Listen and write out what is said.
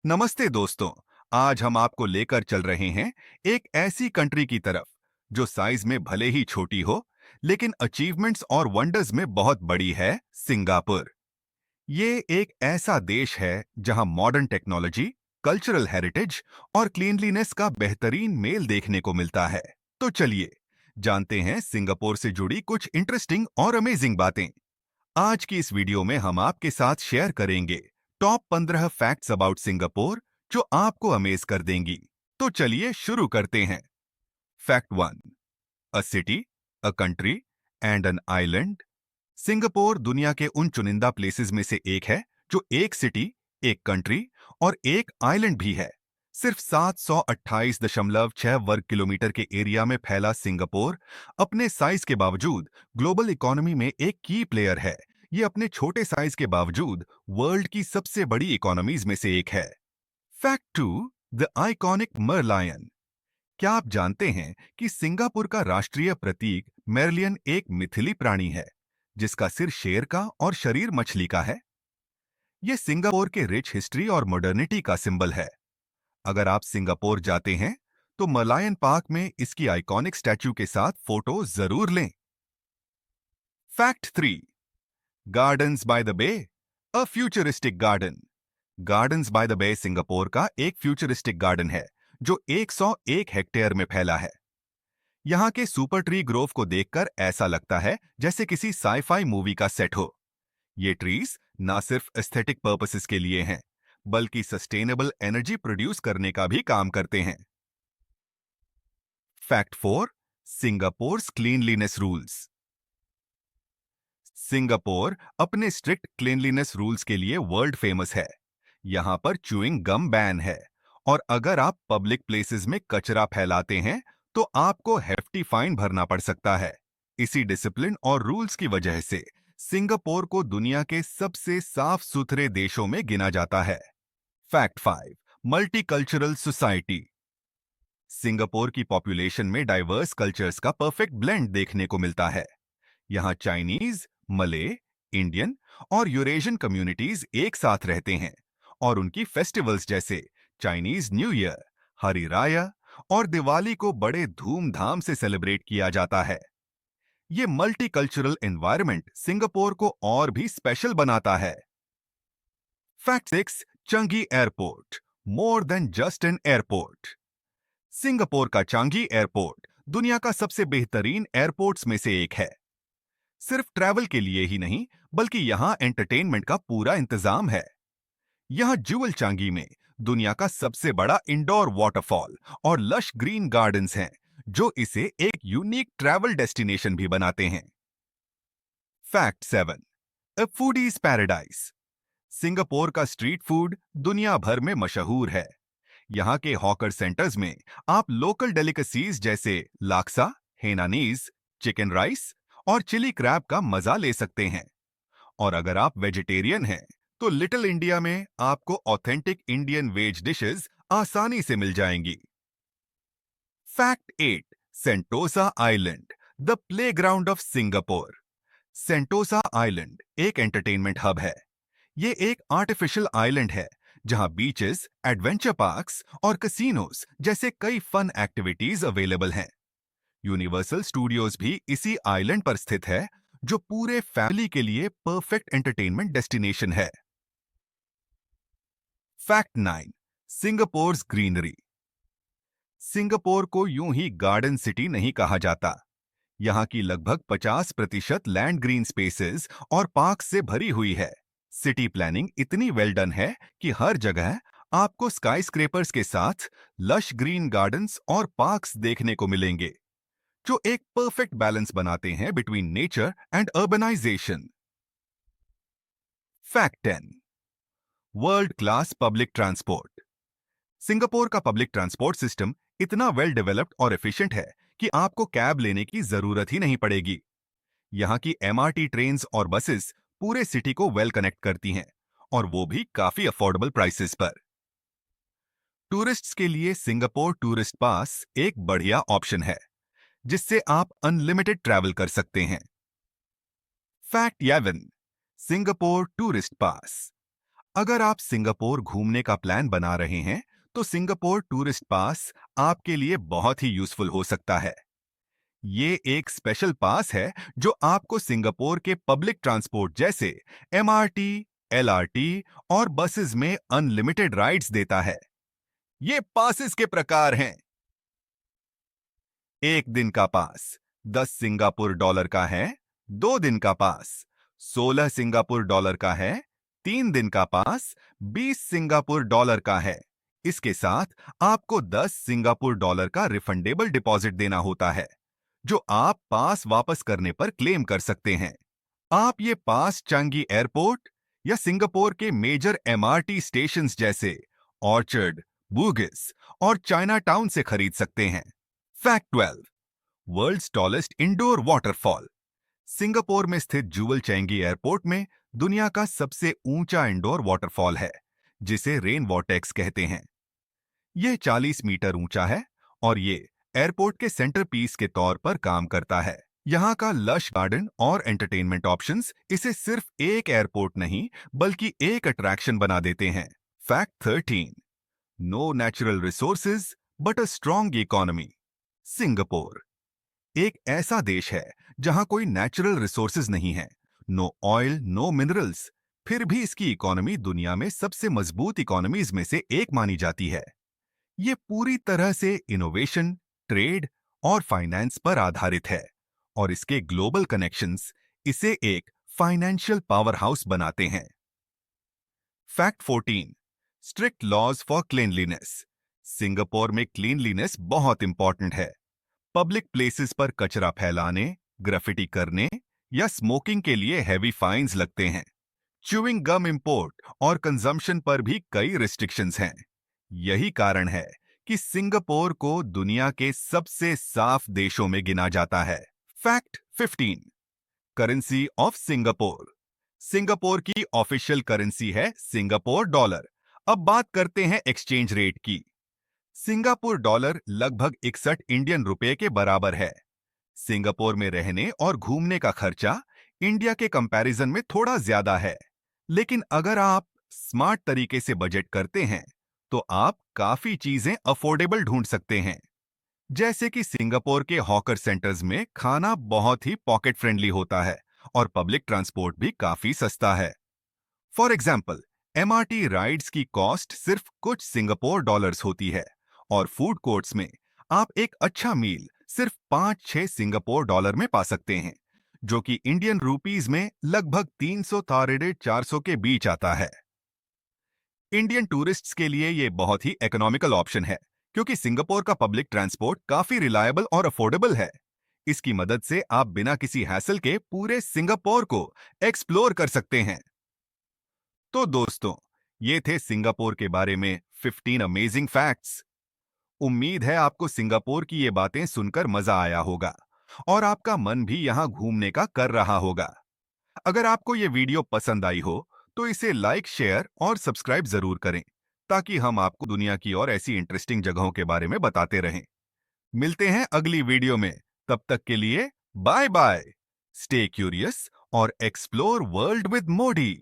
नमस्ते दोस्तों। आज हम आपको लेकर चल रहे हैं एक ऐसी कंट्री की तरफ जो साइज में भले ही छोटी हो, लेकिन अचीवमेंट्स और वंडर्स में बहुत बड़ी है। सिंगापुर। ये एक ऐसा देश है जहां मॉडर्न टेक्नोलॉजी, कल्चरल हेरिटेज और क्लीनलीनेस का बेहतरीन मेल देखने को मिलता है। तो चलिए जानते हैं सिंगापुर से जुड़ी कुछ इंटरेस्टिंग और अमेजिंग बातें। आज की इस वीडियो में हम आपके साथ शेयर करेंगे टॉप 15 फैक्ट्स अबाउट सिंगापुर जो आपको अमेज कर देंगी। तो चलिए शुरू करते हैं। Fact 1। A city, a country and an island. Singapore दुनिया के उन चुनिंदा प्लेसेस में से एक है जो एक सिटी, एक कंट्री और एक आइलैंड भी है। सिर्फ 728.6 वर्ग किलोमीटर के एरिया में फैला सिंगापुर अपने साइज के बावजूद ग्लोबल इकोनॉमी में एक की प्लेयर है। ये अपने छोटे साइज के बावजूद वर्ल्ड की सबसे बड़ी इकोनॉमीज में से एक है। फैक्ट 2। The iconic Merlion. क्या आप जानते हैं कि सिंगापुर का राष्ट्रीय प्रतीक मेरलियन एक मिथिली प्राणी है जिसका सिर शेर का और शरीर मछली का है। यह सिंगापुर के रिच हिस्ट्री और मॉडर्निटी का सिंबल है। अगर आप सिंगापुर जाते हैं तो मलायन पार्क में इसकी आइकॉनिक स्टैच्यू के साथ फोटो जरूर लें। Fact 3। Gardens by the bay, a futuristic garden. Gardens by the bay Singapore का एक फ्यूचरिस्टिक गार्डन है जो 101 हेक्टेयर में फैला है। यहाँ के सुपर ट्री ग्रोव को देखकर ऐसा लगता है जैसे किसी साईफाई मूवी का सेट हो। ये ट्रीज ना सिर्फ एस्थेटिक पर्पसेस के लिए हैं, बल्कि सस्टेनेबल एनर्जी प्रोड्यूस करने का भी काम करते हैं। Fact 4। Singapore's cleanliness rules. Singapore अपने स्ट्रिक्ट क्लीनलीनेस रूल्स के लिए वर्ल्ड फेमस है। यहां पर च्यूइंग गम बैन है और अगर आप पब्लिक प्लेसेस में कचरा फैलाते हैं तो आपको हेफ्टी फाइन भरना पड़ सकता है। इसी डिसिप्लिन और रूल्स की वजह से सिंगापुर को दुनिया के सबसे साफ सुथरे देशों में गिना जाता है। फैक्ट 5। Multicultural society. सिंगापुर की पॉपुलेशन में डाइवर्स कल्चर्स का परफेक्ट ब्लेंड देखने को मिलता है। यहाँ चाइनीज, मले, इंडियन और यूरेशियन कम्युनिटीज एक साथ रहते हैं और उनकी फेस्टिवल्स जैसे चाइनीज न्यू ईयर, हरी राया और दिवाली को बड़े धूमधाम से सेलिब्रेट किया जाता है। ये मल्टीकल्चरल एनवायरनमेंट सिंगापुर को और भी स्पेशल बनाता है। फैक्ट 6। चंगी airport, more than just an airport. Singapore का चांगी एयरपोर्ट दुनिया का सबसे बेहतरीन एयरपोर्ट्स में से एक है। सिर्फ ट्रैवल के लिए ही नहीं, बल्कि यहां एंटरटेनमेंट का पूरा इंतजाम है। यहां जुअल चांगी में दुनिया का सबसे बड़ा इंडोर वाटरफॉल और लश ग्रीन गार्डन्स हैं, जो इसे एक यूनिक ट्रैवल डेस्टिनेशन भी बनाते हैं। फैक्ट 7। अ फूडीज पैराडाइज। सिंगापुर का स्ट्रीट फूड दुनिया भर में मशहूर है। यहाँ के हॉकर सेंटर्स में आप लोकल डेलिकेसीज जैसे लाक्सा, हेनानीज, चिकन राइस और चिली क्रैब का मजा ले सकते हैं। और अगर आप वेजिटेरियन हैं तो लिटिल इंडिया में आपको ऑथेंटिक इंडियन वेज डिशेस आसानी से मिल जाएंगी। Fact 8। Sentosa island, the playground of Singapore. Sentosa island एक एंटरटेनमेंट हब है। ये एक आर्टिफिशियल आइलैंड है जहां बीचेस, एडवेंचर पार्क्स और कैसीनोस जैसे कई फन एक्टिविटीज अवेलेबल हैं। यूनिवर्सल स्टूडियोज भी इसी आइलैंड पर स्थित है, जो पूरे फैमिली के लिए परफेक्ट एंटरटेनमेंट डेस्टिनेशन है। फैक्ट 9। सिंगापुर्स ग्रीनरी। सिंगापुर को यूं ही गार्डन सिटी नहीं कहा जाता। यहां की लगभग 50% लैंड ग्रीन स्पेसेस और पार्क से भरी हुई है। सिटी प्लानिंग इतनी वेल डन है कि हर जगह आपको स्काई स्क्रेपर्स के साथ लश ग्रीन गार्डन्स और पार्क्स देखने को मिलेंगे, जो एक परफेक्ट बैलेंस बनाते हैं between nature and urbanisation. Fact 10। World class public transport. Singapore का पब्लिक ट्रांसपोर्ट सिस्टम इतना वेल डेवलप्ड और एफिशिएंट है कि आपको कैब लेने की जरूरत ही नहीं पड़ेगी। यहाँ की एमआरटी ट्रेन्स और बसेस पूरे सिटी को वेल कनेक्ट करती हैं, और वो भी काफी अफोर्डेबल प्राइसेस पर। टूरिस्ट्स के लिए सिंगापुर टूरिस्ट पास एक बढ़िया ऑप्शन है, जिससे आप अनलिमिटेड ट्रैवल कर सकते हैं। फैक्ट 11। Singapore tourist pass. अगर आप सिंगापुर घूमने का प्लान बना रहे हैं, तो सिंगापुर टूरिस्ट पास आपके लिए बहुत ही यूजफुल हो सकता है। ये एक स्पेशल पास है जो आपको सिंगापुर के पब्लिक ट्रांसपोर्ट जैसे एमआरटी, एलआरटी और बसेस में अनलिमिटेड राइड्स देता है। ये पासेस के प्रकार हैं। एक दिन का पास 10 सिंगापुर डॉलर का है। 2 दिन का पास 16 सिंगापुर डॉलर का है। 3 दिन का पास 20 सिंगापुर डॉलर का है। इसके साथ आपको 10 सिंगापुर डॉलर का रिफंडेबल डिपॉजिट देना होता है, जो आप पास वापस करने पर क्लेम कर सकते हैं। आप ये पास चांगी एयरपोर्ट या सिंगापुर के मेजर एमआरटी स्टेशंस जैसे ऑर्चर्ड, बूगिस और चाइना टाउन से खरीद सकते हैं। Fact 12, world's tallest indoor waterfall. Singapore में स्थित जुवल चैंगी एयरपोर्ट में दुनिया का सबसे ऊंचा इंडोर वाटरफॉल है, जिसे रेन वॉर्टेक्स कहते हैं। यह 40 मीटर ऊंचा है और ये एयरपोर्ट के सेंटर पीस के तौर पर काम करता है। यहाँ का लश गार्डन और एंटरटेनमेंट ऑप्शंस इसे सिर्फ एक एयरपोर्ट नहीं, बल्कि एक अट्रैक्शन बना देते हैं। Fact 13, no natural resources but a strong economy. Singapore एक ऐसा देश है जहां कोई नेचुरल रिसोर्सेज नहीं है, नो ऑयल, नो मिनरल्स, फिर भी इसकी इकोनॉमी दुनिया में सबसे मजबूत इकोनॉमीज में से एक मानी जाती है। ये पूरी तरह से इनोवेशन, ट्रेड और फाइनेंस पर आधारित है, और इसके ग्लोबल कनेक्शंस इसे एक फाइनेंशियल पावर हाउस बनाते हैं। Fact 14, strict laws for cleanliness. Singapore में क्लीनलीनेस बहुत इंपॉर्टेंट है। पब्लिक प्लेसेस पर कचरा फैलाने, ग्राफिटी करने या स्मोकिंग के लिए हैवी फाइन्स लगते हैं। च्यूइंग गम इंपोर्ट और कंजम्पशन पर भी कई रिस्ट्रिक्शंस हैं। यही कारण है कि सिंगापुर को दुनिया के सबसे साफ देशों में गिना जाता है। Fact 15, currency of Singapore. Singapore की ऑफिशियल करेंसी है सिंगापुर डॉलर। अब बात करते हैं एक्सचेंज रेट की। सिंगापुर डॉलर लगभग 61 इंडियन रुपए के बराबर है। सिंगापुर में रहने और घूमने का खर्चा इंडिया के कंपैरिजन में थोड़ा ज्यादा है, लेकिन अगर आप स्मार्ट तरीके से बजट करते हैं, तो आप काफी चीजें अफोर्डेबल ढूंढ सकते हैं। जैसे कि सिंगापुर के हॉकर सेंटर्स में खाना बहुत ही पॉकेट फ्रेंडली होता है और पब्लिक ट्रांसपोर्ट भी काफी सस्ता है। फॉर एग्जाम्पल, एमआरटी राइड्स की कॉस्ट सिर्फ कुछ सिंगापुर डॉलर्स होती है, और फूड कोर्ट्स में आप एक अच्छा मील सिर्फ 5-6 सिंगापुर डॉलर में पा सकते हैं, जो कि इंडियन रुपीस में लगभग 300 से 400 के बीच आता है। इंडियन टूरिस्ट्स के लिए ये बहुत ही इकोनॉमिकल ऑप्शन है, क्योंकि सिंगापुर का पब्लिक ट्रांसपोर्ट काफी रिलायबल और अफोर्डेबल है। इसकी मदद से आप बिना किसी हैसल के पूरे सिंगापुर को एक्सप्लोर कर सकते हैं। तो दोस्तों, ये थे सिंगापुर के बारे में 15 अमेजिंग फैक्ट्स। उम्मीद है आपको सिंगापुर की ये बातें सुनकर मजा आया होगा और आपका मन भी यहां घूमने का कर रहा होगा। अगर आपको ये वीडियो पसंद आई हो, तो इसे लाइक, शेयर और सब्सक्राइब जरूर करें, ताकि हम आपको दुनिया की और ऐसी इंटरेस्टिंग जगहों के बारे में बताते रहें। मिलते हैं अगली वीडियो में। तब तक के लिए बाय बाय। स्टे क्यूरियस और एक्सप्लोर वर्ल्ड विद मोडी।